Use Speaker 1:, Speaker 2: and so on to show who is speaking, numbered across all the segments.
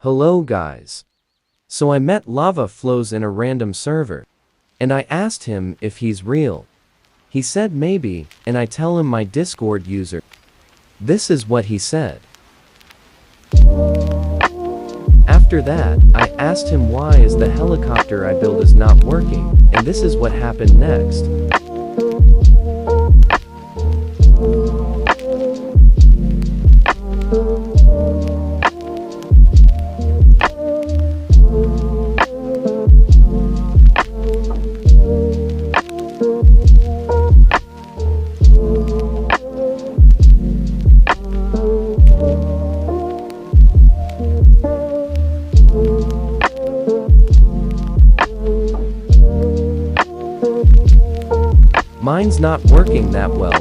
Speaker 1: Hello guys. So I met Lava Flows in a random server. And I asked him if he's real. He said maybe, and I tell him my Discord user. This is what he said. After that, I asked him why is the helicopter I built is not working, and this is what happened next. Mine's not working that well.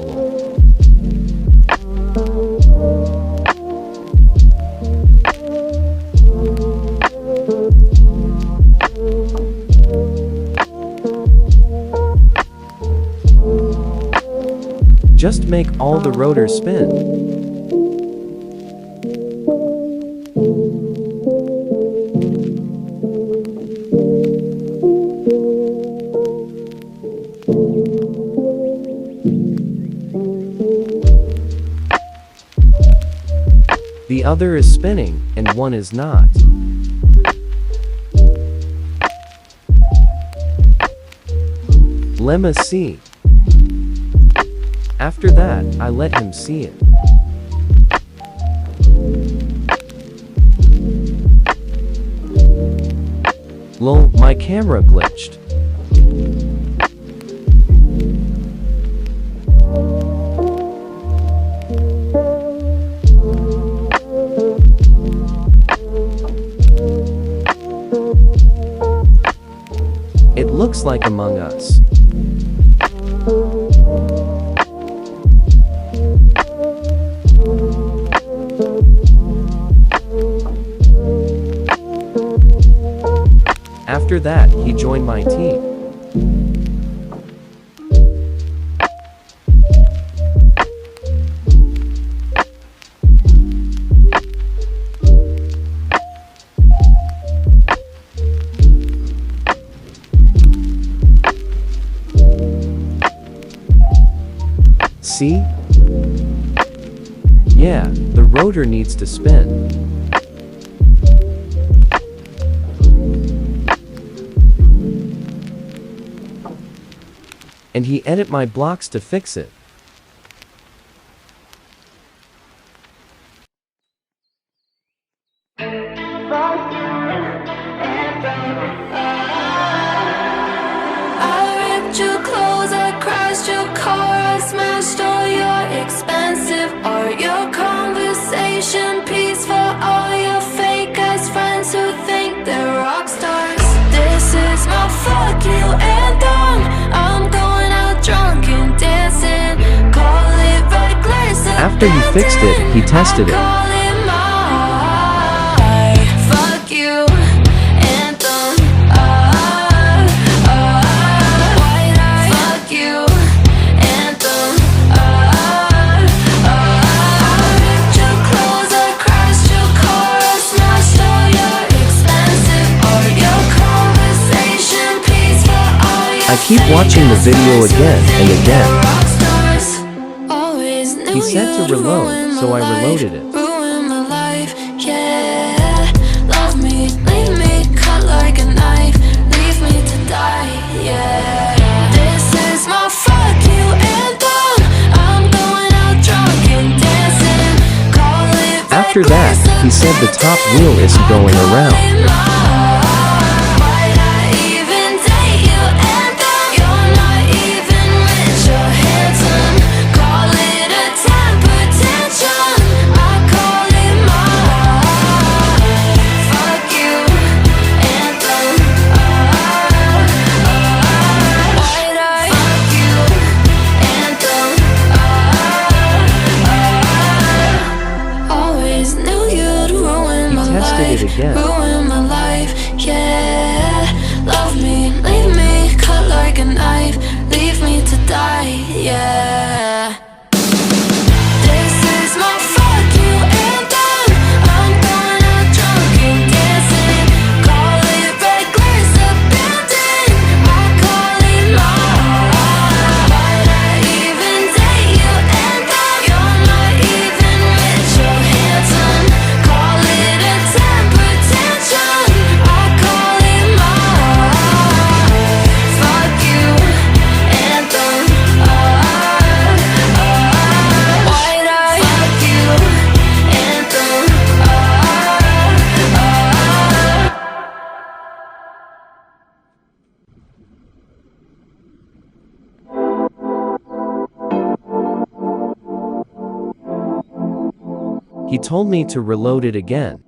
Speaker 1: Just make all the rotors spin. The other is spinning, and one is not. Lemma see. After that, I let him see it. Lol, my camera glitched. It looks like Among Us. After that, he joined my team. See? Yeah, the rotor needs to spin. And he edit my blocks to fix it. After he fixed it, he tested it. I keep watching the video again and again. He said to reload, so I reloaded it. After that, he said the top wheel isn't going around. Again.
Speaker 2: Ruin my life, yeah. Love me, leave me, cut like a knife, leave me to die, yeah. This is my fuck you anthem. I'm going out drunk and
Speaker 1: He told me to reload it again.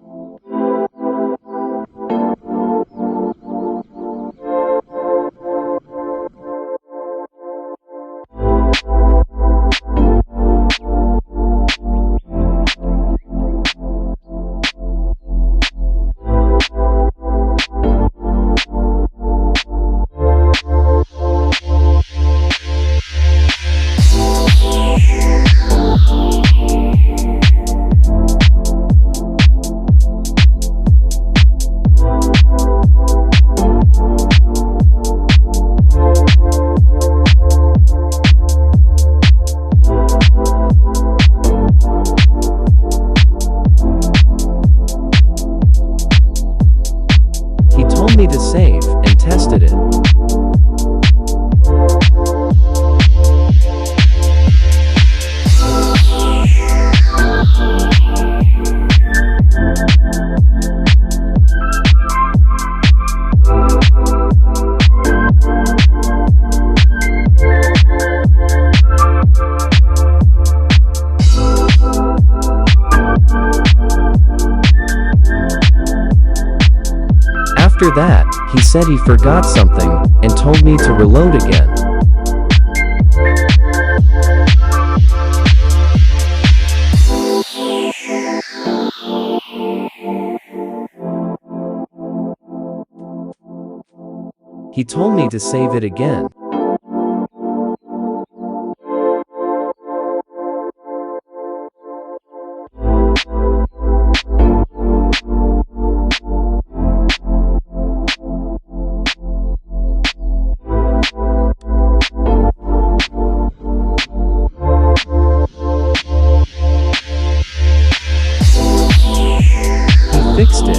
Speaker 1: Me to save and tested it. After that, he said he forgot something, and told me to reload again. He told me to save it again. Fixed it.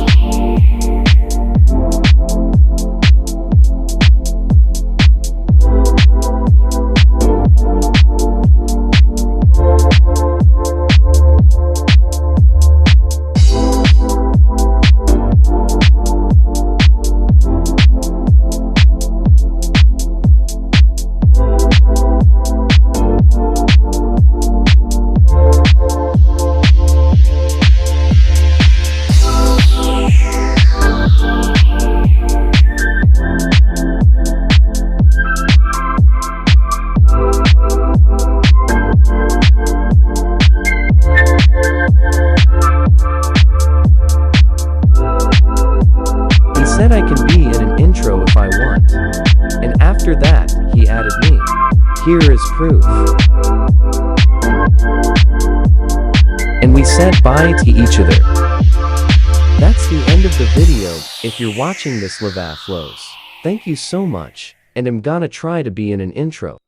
Speaker 1: Said I can be in an intro if I want. And after that, he added me. Here is proof. And we said bye to each other. That's the end of the video. If you're watching this Lava Flows, thank you so much, and I'm gonna try to be in an intro.